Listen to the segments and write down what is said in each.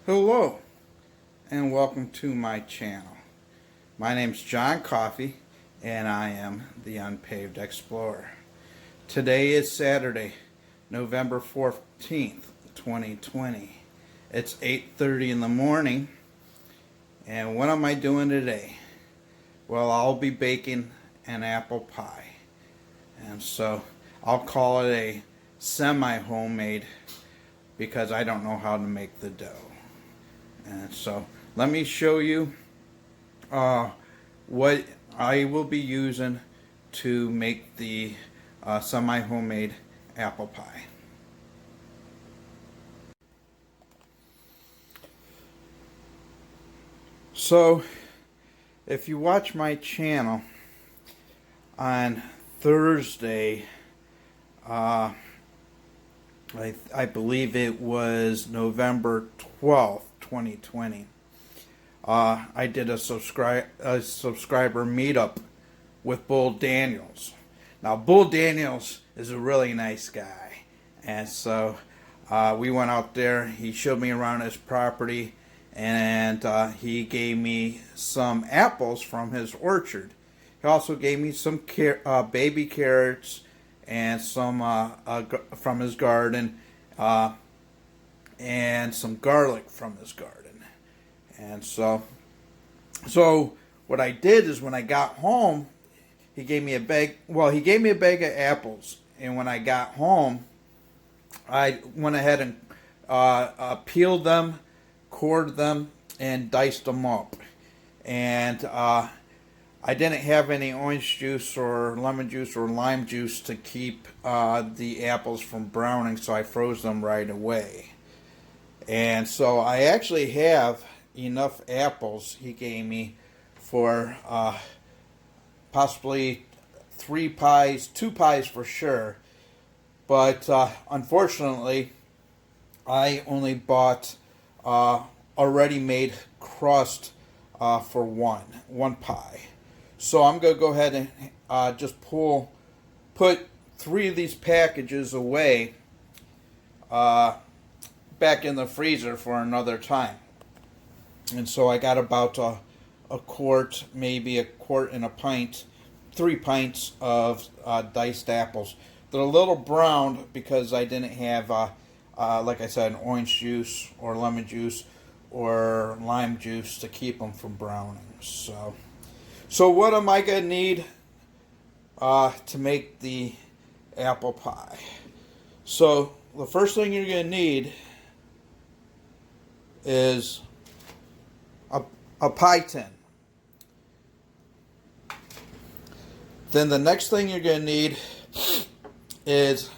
Hello and welcome to my channel. My name's John Coffey and I am the Unpaved Explorer. Today is Saturday, November 14th, 2020. It's 8:30 in the morning, and what am I doing today? Well, I'll be baking an apple pie, and so I'll call it a semi-homemade because I don't know how to make the dough. And so let me show you what I will be using to make the semi-homemade apple pie. So if you watch my channel on Thursday, I believe it was November 12th, 2020. I did a subscriber meetup with Bull Daniels. Now, Bull Daniels is a really nice guy, and so we went out there. He showed me around his property, and he gave me some apples from his orchard. He also gave me some baby carrots and some from his garden, and some garlic from his garden. And so what I did is when I got home, he gave me a bag. Well, he gave me a bag of apples, and when I got home, I went ahead and peeled them, cored them, and diced them up. And I didn't have any orange juice or lemon juice or lime juice to keep the apples from browning, so I froze them right away. And so I actually have enough apples he gave me for possibly 2 pies for sure. But unfortunately, I only bought already made crust for one pie. So I'm going to go ahead and just put 3 of these packages away back in the freezer for another time. And so I got about a quart, maybe a quart and a pint, 3 pints of diced apples. They're a little browned because I didn't have, like I said, an juice or lemon juice or lime juice to keep them from browning. So what am I going to need to make the apple pie? So the first thing you're going to need is a pie tin. Then the next thing you're going to need is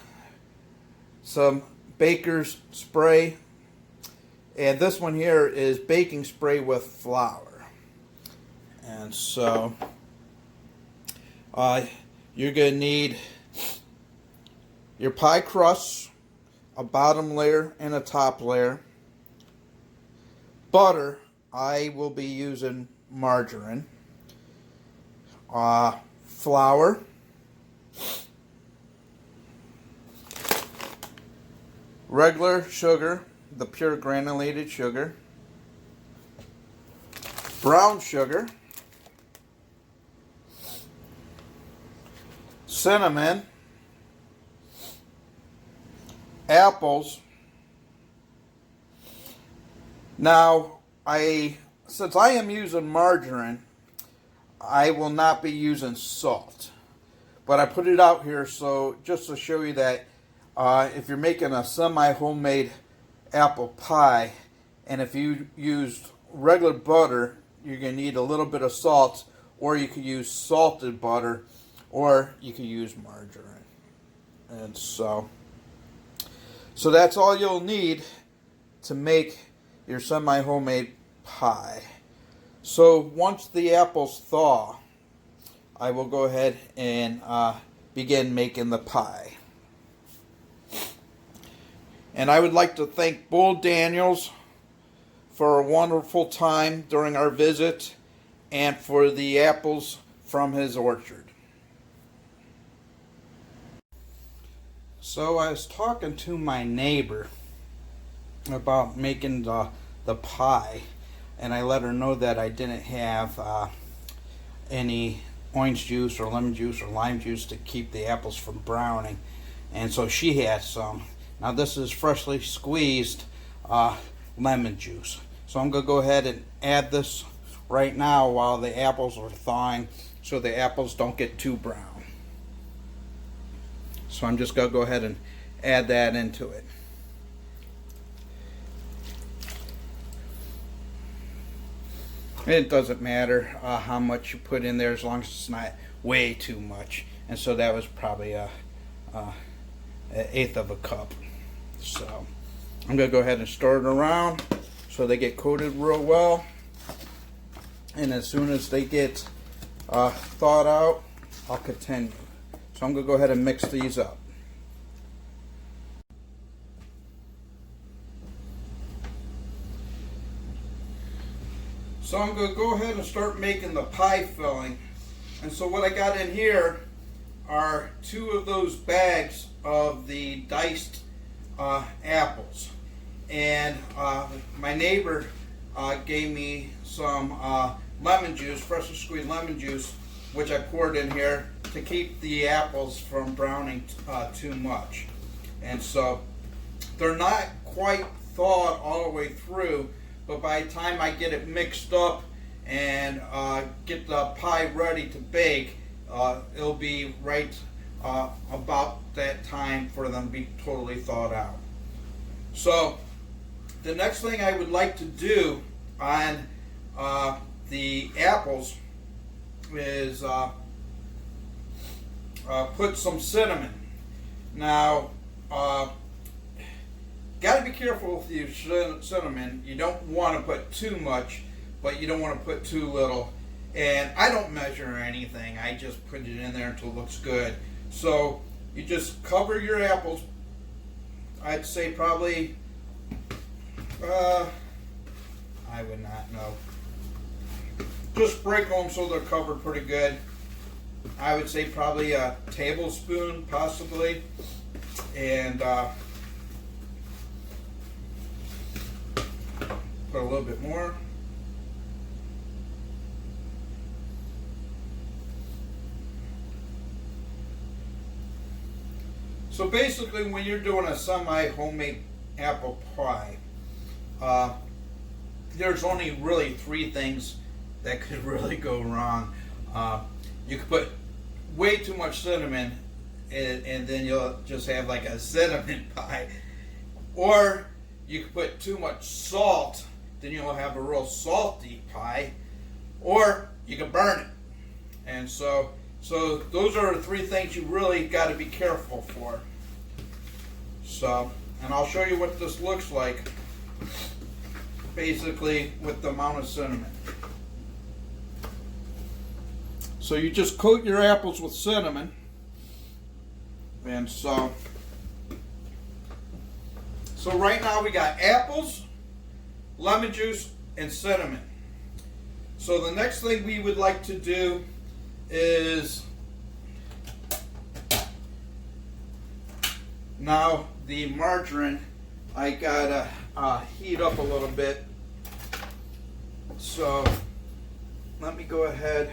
some baker's spray. And this one here is baking spray with flour. And so you're going to need your pie crust, a bottom layer and a top layer, butter. I will be using margarine, flour, regular sugar, the pure granulated sugar, brown sugar, cinnamon, apples. Now, since I am using margarine, I will not be using salt. But I put it out here so just to show you that if you're making a semi-homemade apple pie, and if you used regular butter, you're going to need a little bit of salt, or you could use salted butter, or you could use margarine. And so that's all you'll need to make your semi-homemade pie. So once the apples thaw, I will go ahead and begin making the pie. And I would like to thank Bull Daniels for a wonderful time during our visit and for the apples from his orchard. So I was talking to my neighbor about making the the pie, and I let her know that I didn't have any orange juice or lemon juice or lime juice to keep the apples from browning, and so she had some. Now this is freshly squeezed lemon juice, so I'm going to go ahead and add this right now while the apples are thawing, so the apples don't get too brown. So I'm just going to go ahead and add that into it. It doesn't matter how much you put in there, as long as it's not way too much. And so that was probably an eighth of a cup. So I'm going to go ahead and stir it around so they get coated real well. And as soon as they get thawed out, I'll continue. So I'm going to go ahead and mix these up. So I'm going to go ahead and start making the pie filling. And so what I got in here are 2 of those bags of the diced apples. And my neighbor gave me some lemon juice, freshly squeezed lemon juice, which I poured in here to keep the apples from browning too much. And so they're not quite thawed all the way through, but by the time I get it mixed up and get the pie ready to bake, it'll be right about that time for them to be totally thawed out. So the next thing I would like to do on the apples is put some cinnamon. Now, got to be careful with your cinnamon. You don't want to put too much, but you don't want to put too little. And I don't measure anything. I just put it in there until it looks good. So you just cover your apples. I'd say probably, I would not know. Just sprinkle them so they're covered pretty good. I would say probably a tablespoon, possibly. And put a little bit more. So basically, when you're doing a semi-homemade apple pie, there's only really 3 things that could really go wrong. You could put way too much cinnamon, and then you'll just have like a cinnamon pie. Or you could put too much salt, then you'll have a real salty pie. Or you can burn it. And so those are the 3 things you really got to be careful for. So, and I'll show you what this looks like, basically with the amount of cinnamon. So you just coat your apples with cinnamon, and so right now we got apples, lemon juice, and cinnamon. So the next thing we would like to do is, now the margarine, I gotta heat up a little bit. So let me go ahead,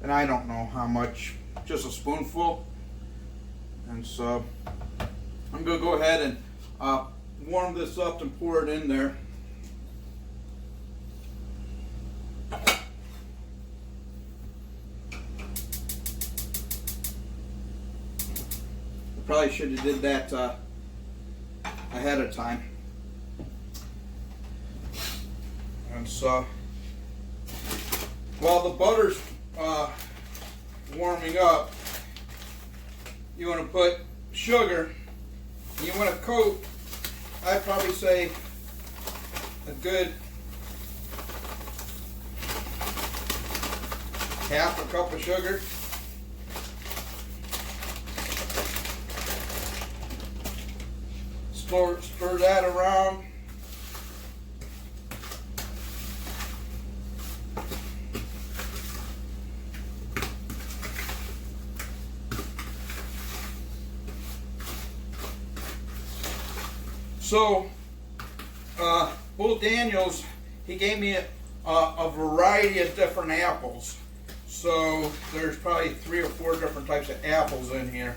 and I don't know how much, just a spoonful. And so I'm gonna go ahead and warm this up and pour it in there. Probably should have did that ahead of time. And so while the butter's warming up, you want to put sugar. You want to coat, I'd probably say, a good half a cup of sugar. Stir that around. So Bull Daniels, he gave me a variety of different apples. So there's probably 3 or 4 different types of apples in here.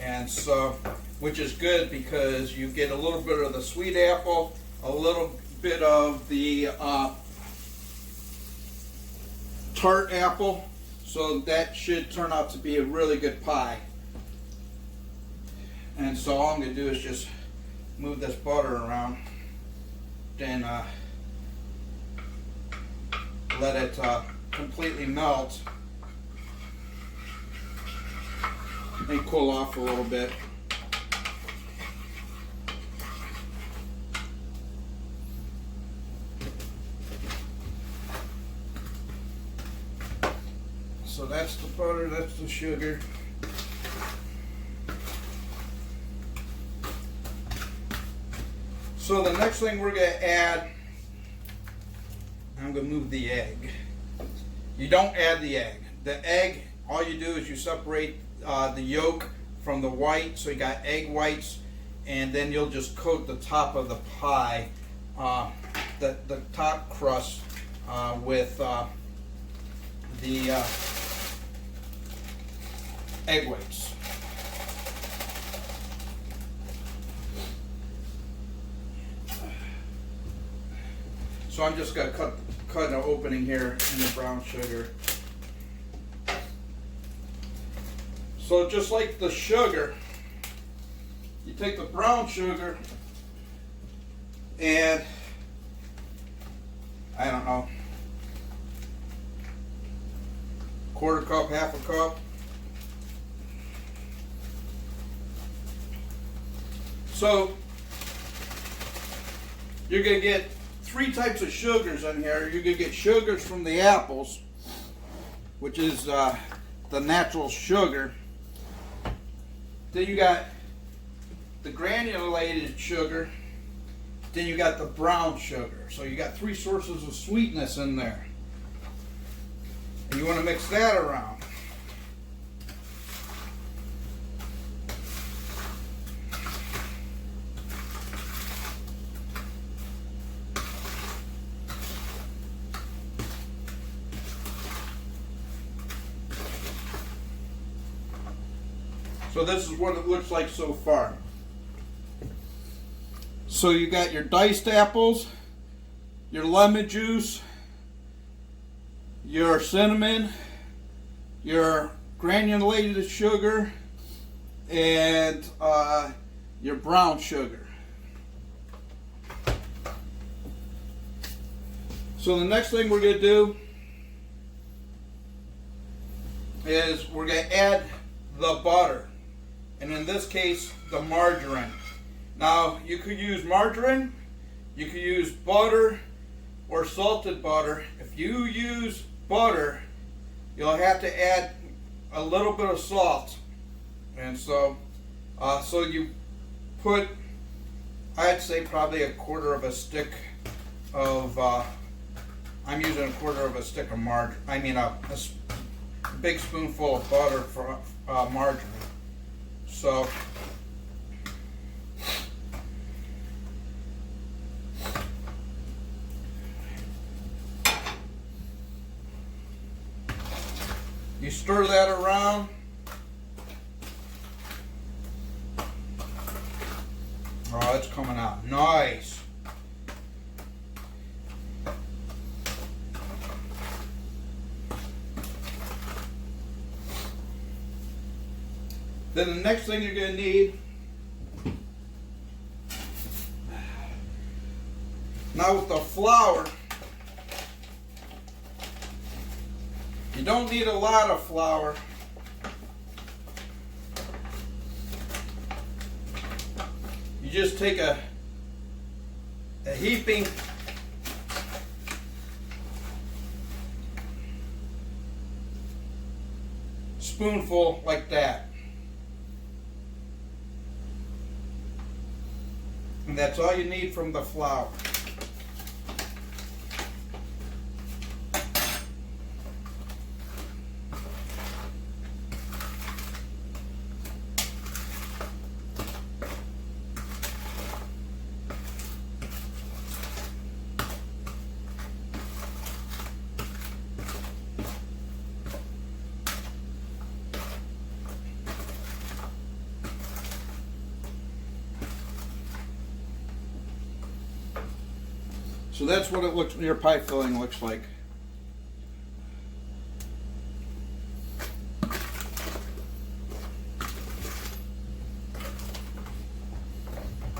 And so, which is good because you get a little bit of the sweet apple, a little bit of the tart apple. So that should turn out to be a really good pie. And so all I'm going to do is just move this butter around, then let it completely melt and cool off a little bit. So that's the butter, that's the sugar. So the next thing we're going to add, I'm going to move the egg. You don't add the egg. The egg, all you do is you separate the yolk from the white, so you got egg whites, and then you'll just coat the top of the pie, the top crust, with the egg whites. So I'm just going to cut an opening here in the brown sugar. So just like the sugar, you take the brown sugar and, I don't know, 1/4 cup, 1/2 cup. So you're going to get 3 types of sugars in here. You're going to get sugars from the apples, which is the natural sugar. Then you got the granulated sugar. Then you got the brown sugar. So you got 3 sources of sweetness in there. And you want to mix that around. So this is what it looks like so far. So you got your diced apples, your lemon juice, your cinnamon, your granulated sugar, and your brown sugar. So the next thing we're going to do is we're going to add the butter. And in this case, the margarine. Now, you could use margarine, you could use butter, or salted butter. If you use butter, you'll have to add a little bit of salt. And so, so you put, I'd say probably 1/4 stick of, I'm using 1/4 stick of margarine. I mean a big spoonful of butter for margarine. So you stir that around. Oh, it's coming out nice. Then the next thing you're going to need, now with the flour, you don't need a lot of flour. You just take a heaping spoonful like that. And that's all you need from the flour. So that's what your pie filling looks like.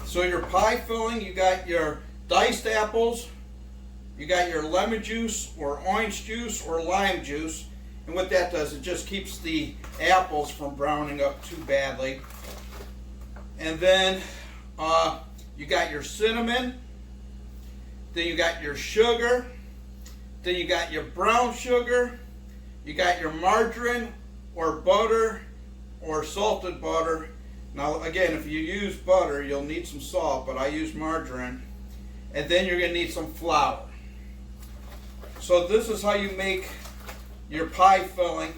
So your pie filling, you got your diced apples, you got your lemon juice or orange juice or lime juice, and what that does, it just keeps the apples from browning up too badly. And then you got your cinnamon, then you got your sugar, then you got your brown sugar, you got your margarine or butter or salted butter. Now again, if you use butter, you'll need some salt, but I use margarine. And then you're going to need some flour. So this is how you make your pie filling.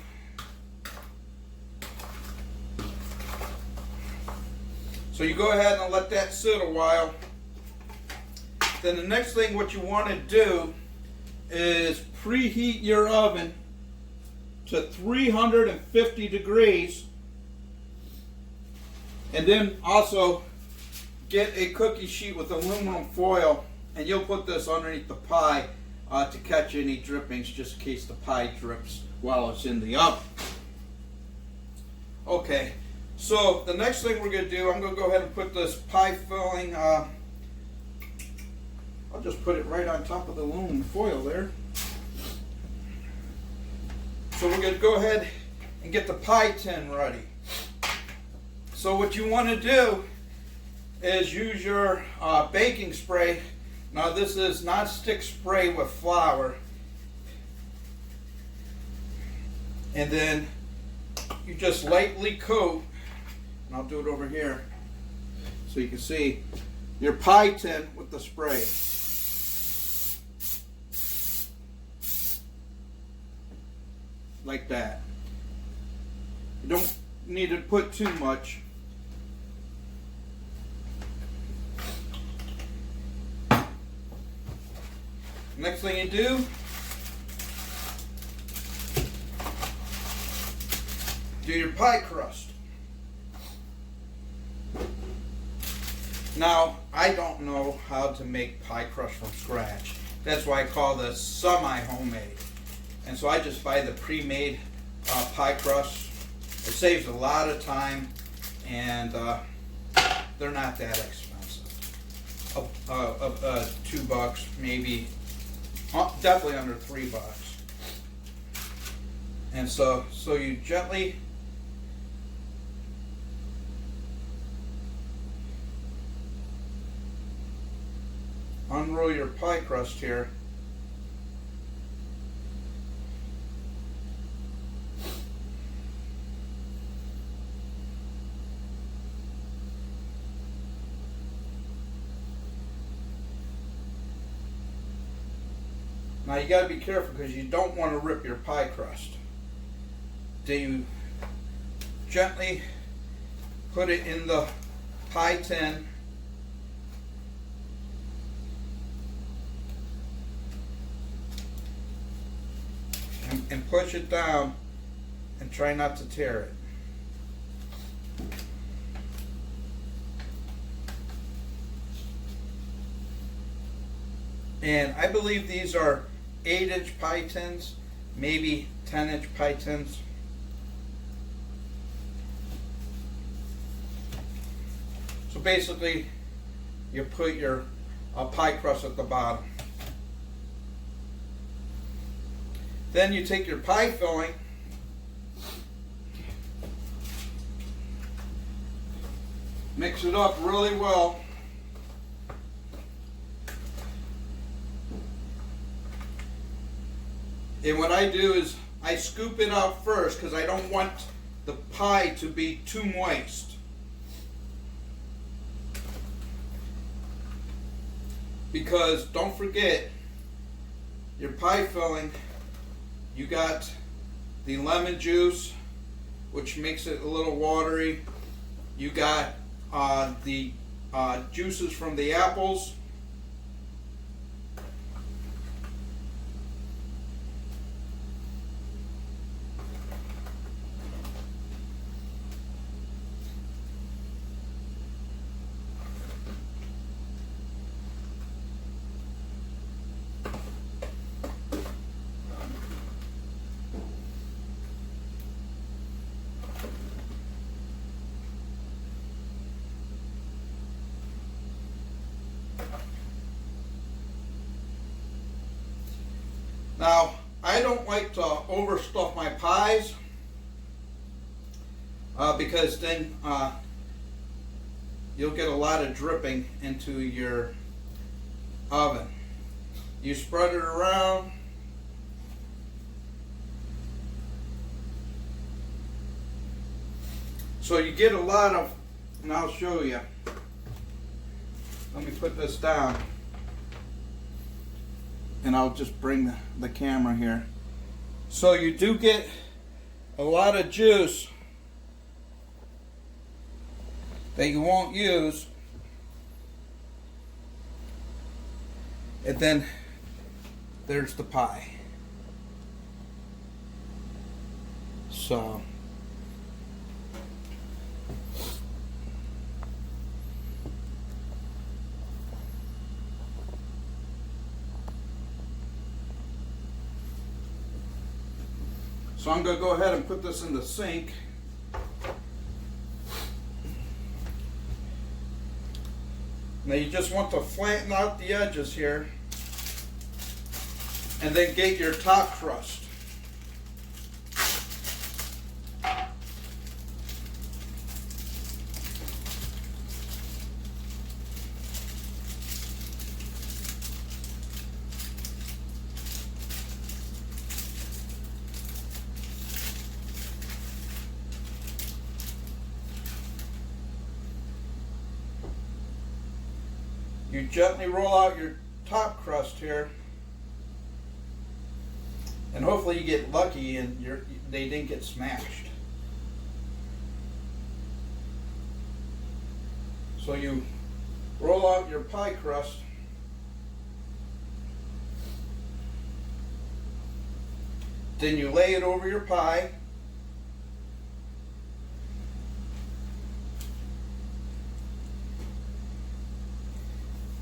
So you go ahead and let that sit a while. Then the next thing what you want to do is preheat your oven to 350 degrees. And then also get a cookie sheet with aluminum foil, and you'll put this underneath the pie to catch any drippings, just in case the pie drips while it's in the oven. Okay, so the next thing we're going to do, I'm going to go ahead and put this pie filling, I'll just put it right on top of the aluminum foil there. So we're going to go ahead and get the pie tin ready. So what you want to do is use your baking spray. Now this is non-stick spray with flour. And then you just lightly coat, and I'll do it over here so you can see, your pie tin with the spray. Like that. You don't need to put too much. Next thing you do your pie crust. Now, I don't know how to make pie crust from scratch. That's why I call this semi-homemade. And so I just buy the pre-made pie crust. It saves a lot of time, and they're not that expensive. $2 maybe. Definitely under $3. And so you gently unroll your pie crust here. Now you got to be careful because you don't want to rip your pie crust. Then you gently put it in the pie tin. And push it down and try not to tear it. And I believe these are 8-inch pie tins, maybe 10-inch pie tins. So basically, you put your pie crust at the bottom. Then you take your pie filling, mix it up really well. And what I do is I scoop it out first because I don't want the pie to be too moist. Because don't forget, your pie filling, you got the lemon juice, which makes it a little watery. You got the juices from the apples. Now, I don't like to overstuff my pies because then you'll get a lot of dripping into your oven. You spread it around. So you get a lot of, and I'll show you. Let me put this down. And I'll just bring the camera here. So you do get a lot of juice that you won't use. And then there's the pie. So I'm going to go ahead and put this in the sink. Now you just want to flatten out the edges here and then get your top crust. You gently roll out your top crust here, and hopefully you get lucky and they didn't get smashed. So you roll out your pie crust, then you lay it over your pie.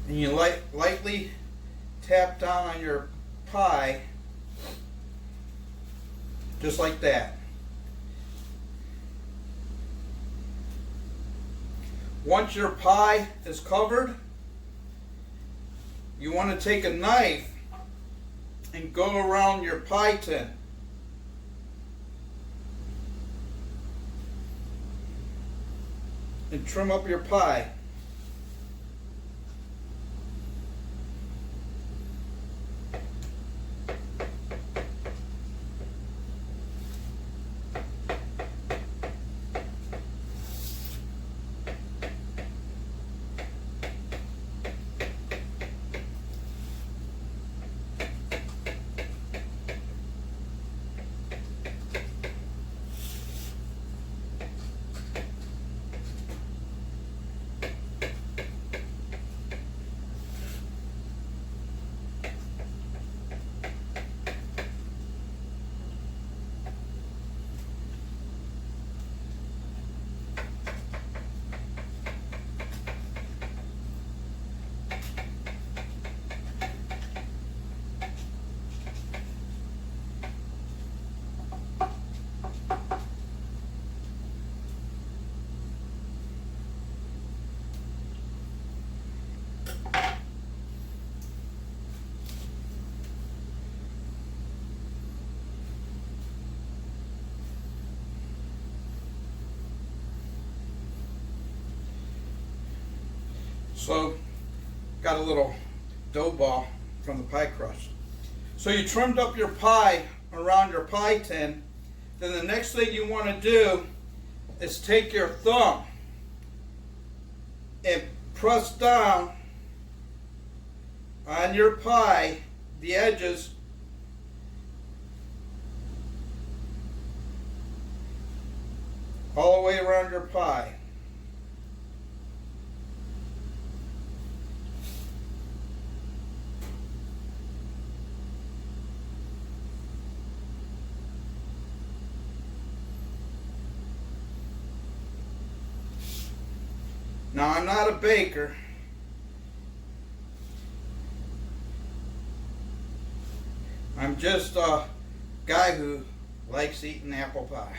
And you lightly tap down on your pie, just like that. Once your pie is covered, you want to take a knife and go around your pie tin. And trim up your pie. So, got a little dough ball from the pie crust. So you trimmed up your pie around your pie tin. Then the next thing you want to do is take your thumb and press down on your pie, the edges, all the way around your pie. Now, I'm not a baker. I'm just a guy who likes eating apple pie.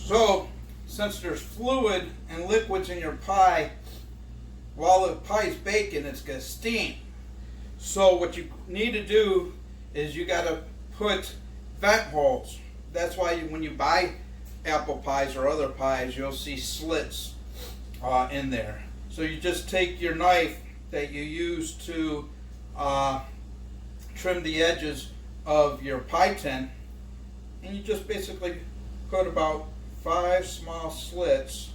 So, since there's fluid and liquids in your pie, while the pie is baking, it's going to steam. So what you need to do is you got to put vent holes. That's why when you buy apple pies or other pies, you'll see slits in there. So you just take your knife that you use to trim the edges of your pie tin, and you just basically put about 5 small slits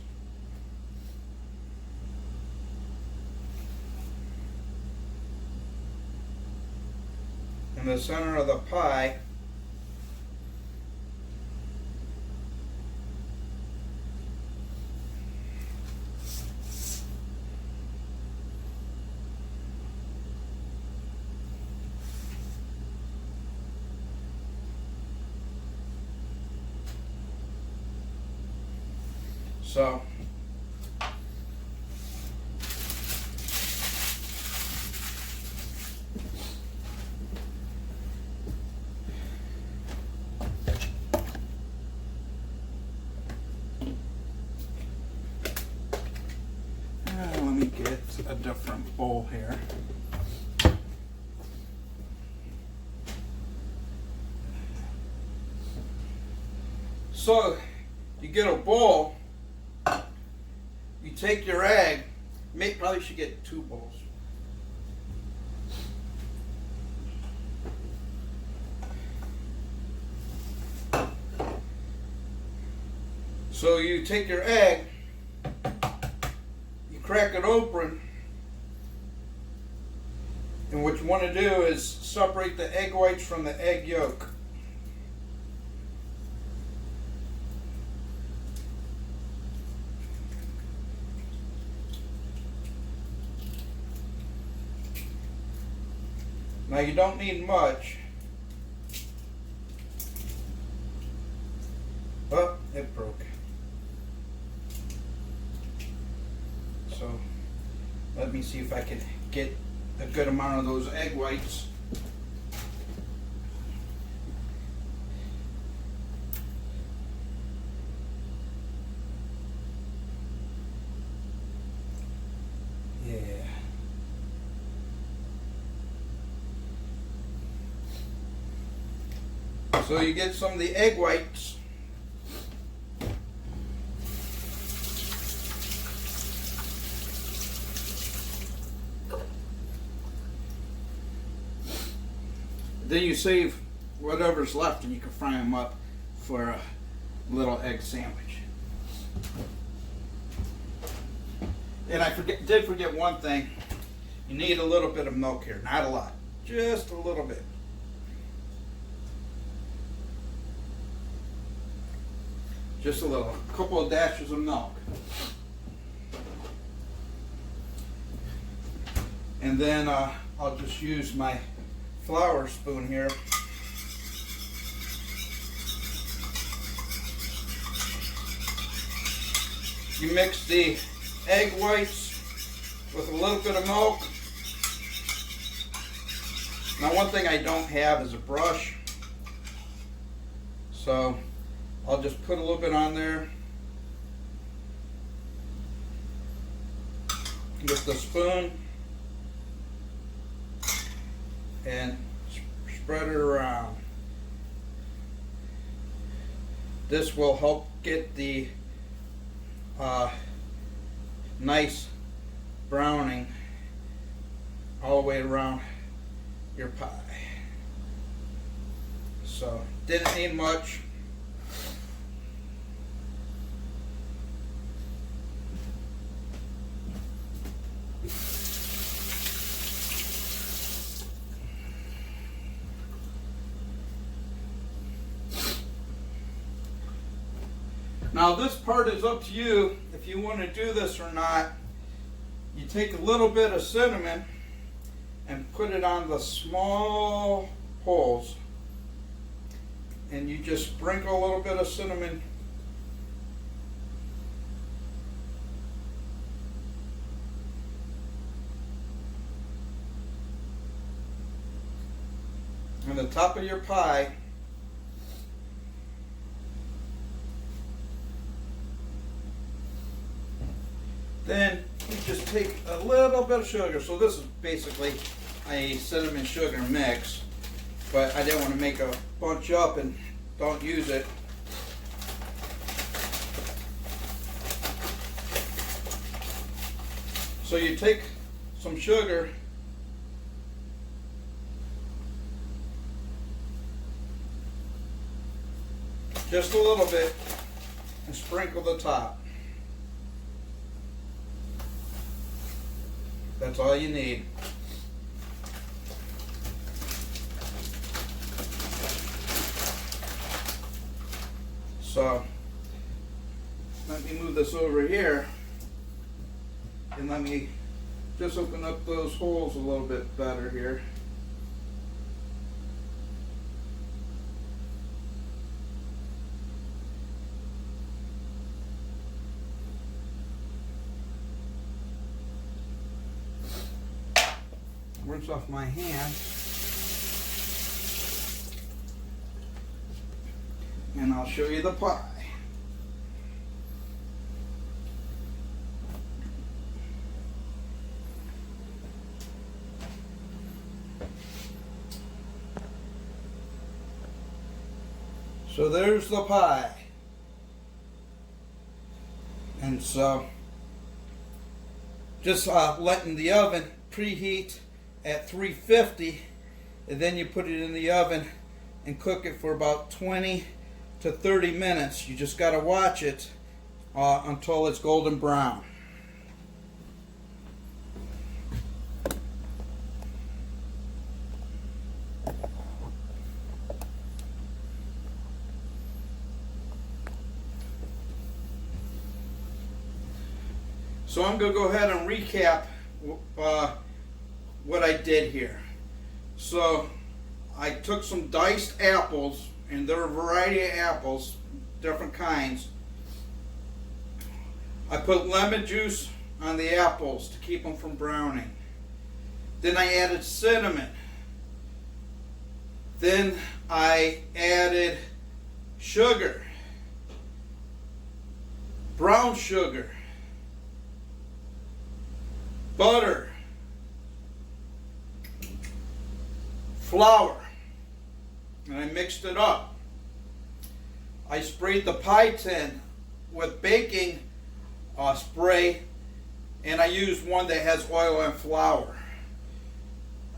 in the center of the pie. So let me get a different bowl here. So you get a bowl, you take your egg, probably should get 2 bowls. So you take your egg, you crack it open, and what you want to do is separate the egg whites from the egg yolk. Now you don't need much. Oh, it broke. So let me see if I can get a good amount of those egg whites. Yeah. So you get some of the egg whites. Then you save whatever's left and you can fry them up for a little egg sandwich. And I did forget one thing. You need a little bit of milk here, not a lot, just a little bit. Just a little, a couple of dashes of milk. And then I'll just use my flour spoon here. You mix the egg whites with a little bit of milk. Now one thing I don't have is a brush, so I'll just put a little bit on there with the spoon and spread it around. This will help get the nice browning all the way around your pie. So didn't need much. Now this part is up to you if you want to do this or not. You take a little bit of cinnamon and put it on the small holes, and you just sprinkle a little bit of cinnamon on the top of your pie. Then you just take a little bit of sugar. So this is basically a cinnamon sugar mix, but I didn't want to make a bunch up and don't use it. So you take some sugar, just a little bit, and sprinkle the top. That's all you need. So let me move this over here and let me just open up those holes a little bit better here. Rinse off my hand. And I'll show you the pie. So there's the pie. And so just letting the oven preheat at 350, and then you put it in the oven and cook it for about 20 to 30 minutes. You just got to watch it until it's golden brown. So I'm going to go ahead and recap what I did here. So I took some diced apples, and there are a variety of apples, different kinds. I put lemon juice on the apples to keep them from browning. Then I added cinnamon. Then I added sugar, brown sugar, butter, flour, and I mixed it up. I sprayed the pie tin with baking spray, and I used one that has oil and flour.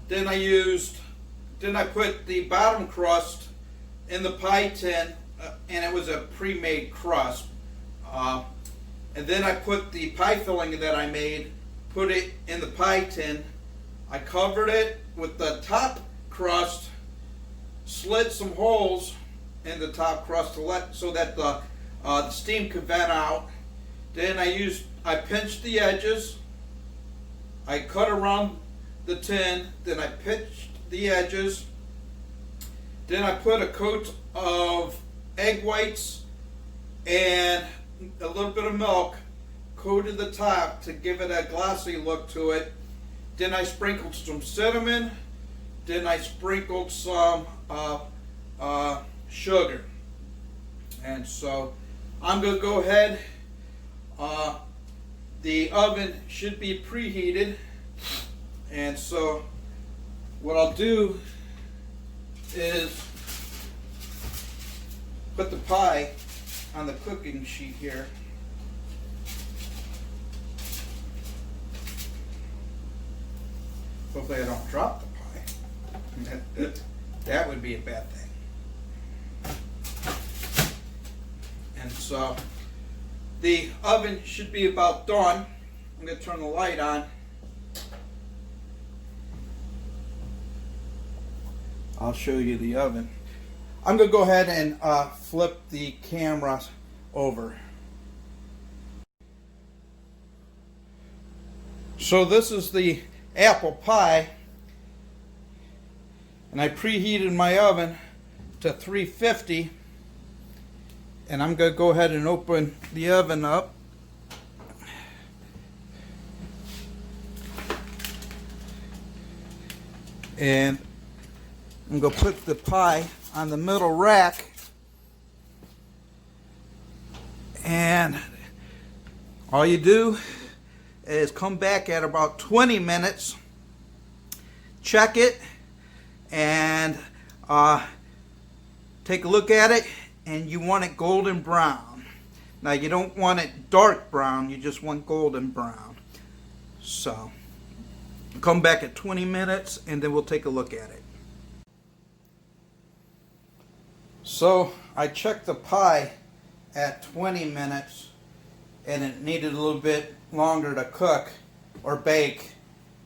Then I put the bottom crust in the pie tin, and it was a pre-made crust. And then I put the pie filling that I made, put it in the pie tin. I covered it with the top crust, slid some holes in the top crust so that the steam could vent out. Then I pinched the edges. I cut around the tin. Then I pinched the edges. Then I put a coat of egg whites and a little bit of milk, coated the top to give it a glossy look to it. Then I sprinkled some cinnamon. Then I sprinkled some sugar. And so I'm going to go ahead. The oven should be preheated. And so what I'll do is put the pie on the cooking sheet here. Hopefully I don't drop the pie. That would be a bad thing. And so the oven should be about done. I'm going to turn the light on. I'll show you the oven. I'm going to go ahead and flip the camera over. So this is the apple pie, and I preheated my oven to 350, and I'm going to go ahead and open the oven up. And I'm going to put the pie on the middle rack, and all you do is come back at about 20 minutes, check it, and take a look at it, and you want it golden brown. Now you don't want it dark brown, you just want golden brown. So come back at 20 minutes and then we'll take a look at it. So I checked the pie at 20 minutes and it needed a little bit longer to cook or bake,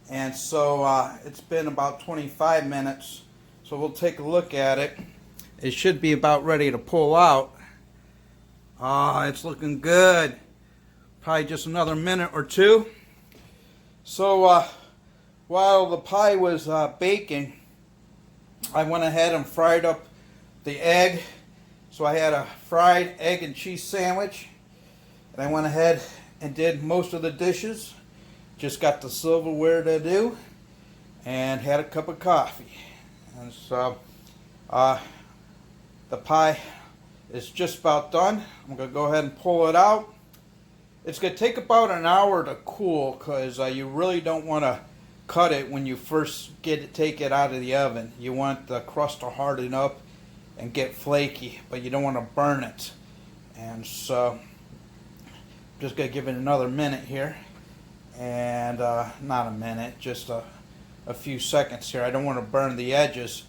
and so it's been about 25 minutes, so we'll take a look at it. It should be about ready to pull out. It's looking good. Probably just another minute or two. So while the pie was baking, I went ahead and fried up the egg. So I had a fried egg and cheese sandwich, and I went ahead and did most of the dishes. Just got the silverware to do, and had a cup of coffee. And so the pie is just about done. I'm going to go ahead and pull it out. It's going to take about an hour to cool, because you really don't want to cut it when you first take it out of the oven. You want the crust to harden up and get flaky, but you don't want to burn it. And so I'm just going to give it another minute here. And not a minute, just a few seconds here. I don't want to burn the edges.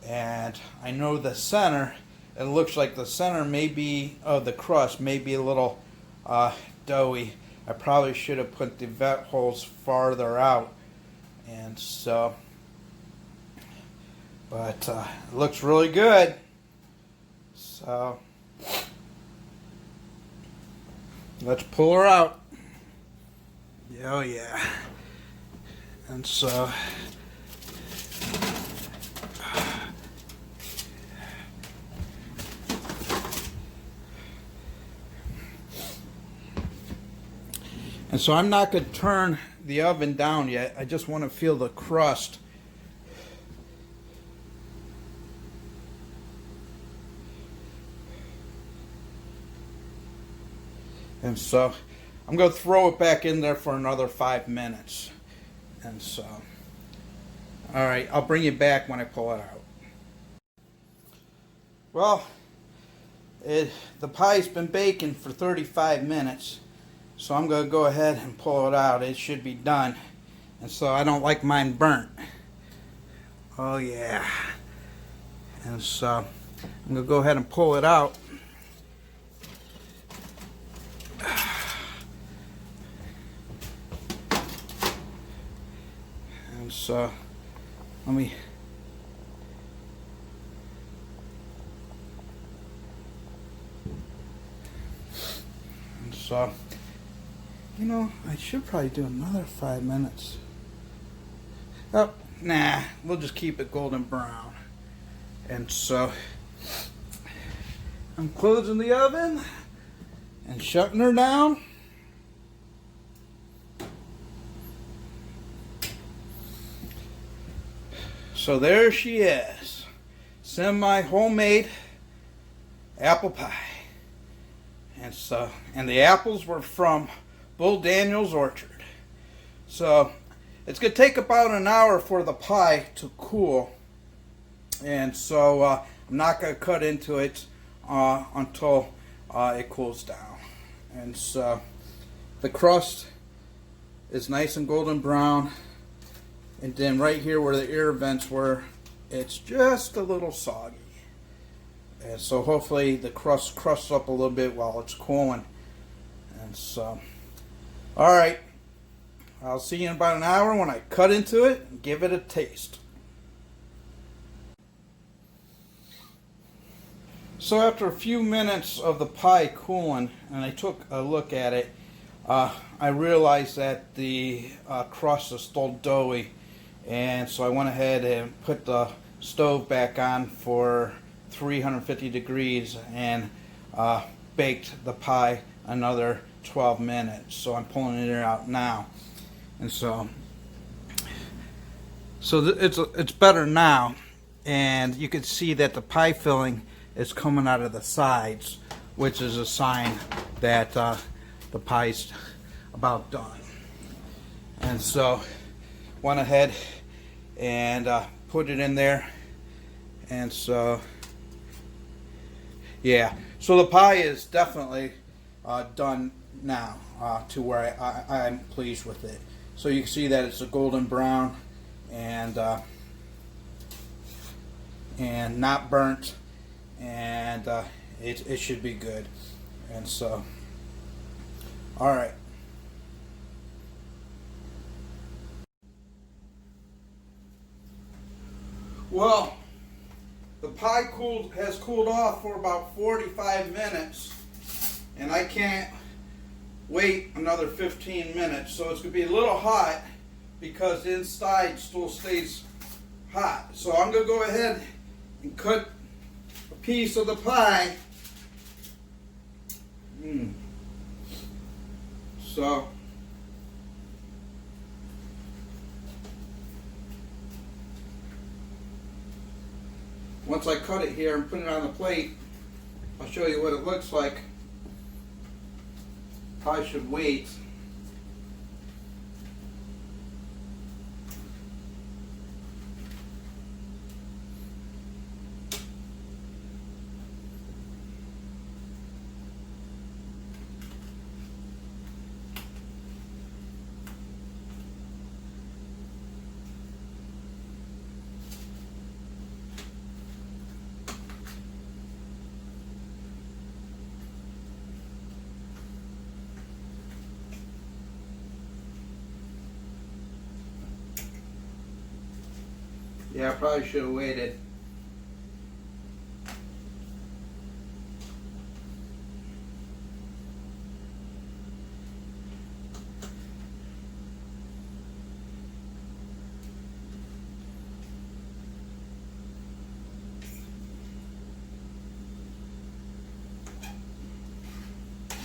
And I know the center, it looks like the center maybe of the crust may be a little doughy. I probably should have put the vent holes farther out. And so, but it looks really good. So let's pull her out. Oh yeah. And so I'm not going to turn the oven down yet. I just want to feel the crust. And so I'm going to throw it back in there for another 5 minutes. And so, all right, I'll bring you back when I pull it out. Well, the pie's been baking for 35 minutes. So I'm going to go ahead and pull it out. It should be done. And so I don't like mine burnt. Oh yeah. And so I'm going to go ahead and pull it out. And so let me you know, I should probably do another 5 minutes. Oh, nah, we'll just keep it golden brown. And so I'm closing the oven and shutting her down. So there she is, semi-homemade apple pie. And the apples were from Bull Daniel's orchard. So it's going to take about an hour for the pie to cool. And so I'm not going to cut into it until it cools down. And so the crust is nice and golden brown. And then right here where the air vents were, it's just a little soggy. And so hopefully the crust crusts up a little bit while it's cooling. And so, all right, I'll see you in about an hour when I cut into it and give it a taste. So after a few minutes of the pie cooling, and I took a look at it, I realized that the crust is still doughy. And so I went ahead and put the stove back on for 350 degrees and baked the pie another 12 minutes. So I'm pulling it out now. And so it's better now. And you can see that the pie filling is coming out of the sides, which is a sign that the pie's about done. And so went ahead and put it in there. And so yeah, so the pie is definitely done now to where I'm pleased with it. So you can see that it's a golden brown and not burnt, and it should be good. And so, all right. Well, the pie has cooled off for about 45 minutes, and I can't wait another 15 minutes. So it's going to be a little hot because the inside still stays hot. So I'm going to go ahead and cut a piece of the pie. So once I cut it here and put it on the plate, I'll show you what it looks like. Pie should wait. Yeah, I probably should have waited.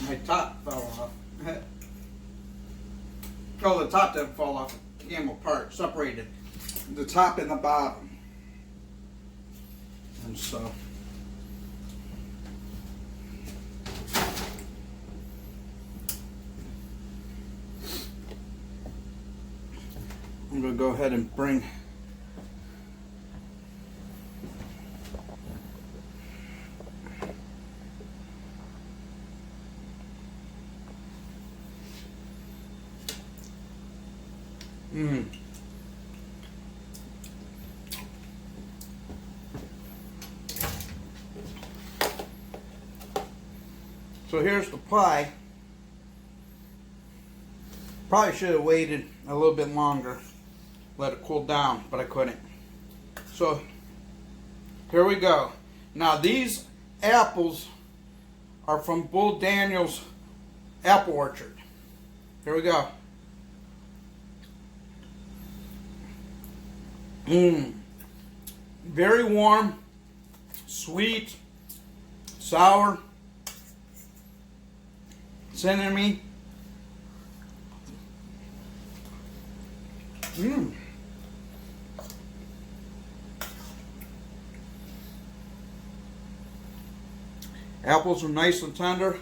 My top fell off. Oh, the top didn't fall off. It came apart, separated. The top and the bottom. And so I'm going to go ahead and bring So here's the pie. Probably should have waited a little bit longer, let it cool down, but I couldn't. So here we go. Now these apples are from Bull Daniel's apple orchard. Here we go. Very warm, sweet, sour, cinnamon. Apples are nice and tender.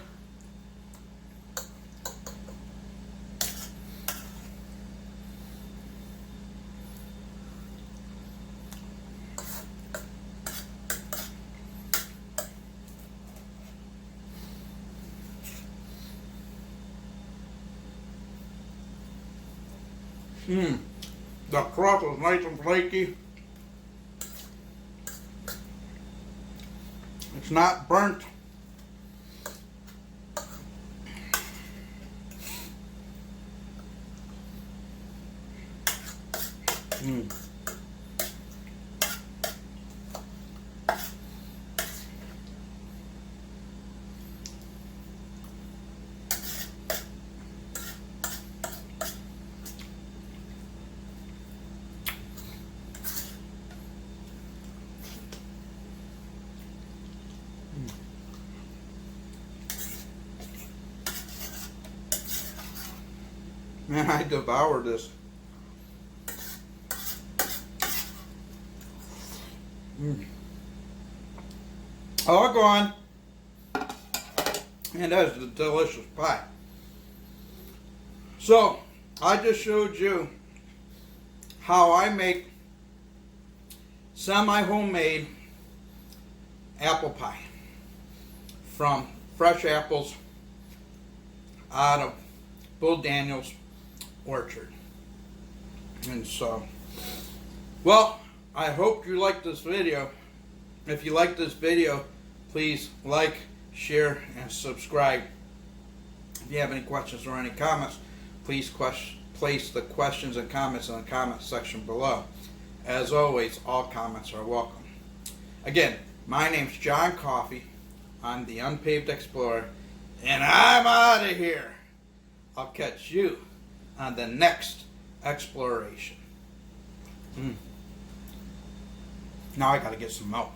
The crust is nice and flaky. It's not burnt. Man, I devoured this. All gone. And that is a delicious pie. So, I just showed you how I make semi-homemade apple pie from fresh apples out of Bill Daniel's orchard. And so, well, I hope you liked this video. If you like this video, please like, share, and subscribe. If you have any questions or any comments, please place the questions and comments in the comment section below. As always, all comments are welcome. Again, my name's John Coffey. I'm the Unpaved Explorer, and I'm out of here. I'll catch you on the next exploration. Now I gotta get some milk.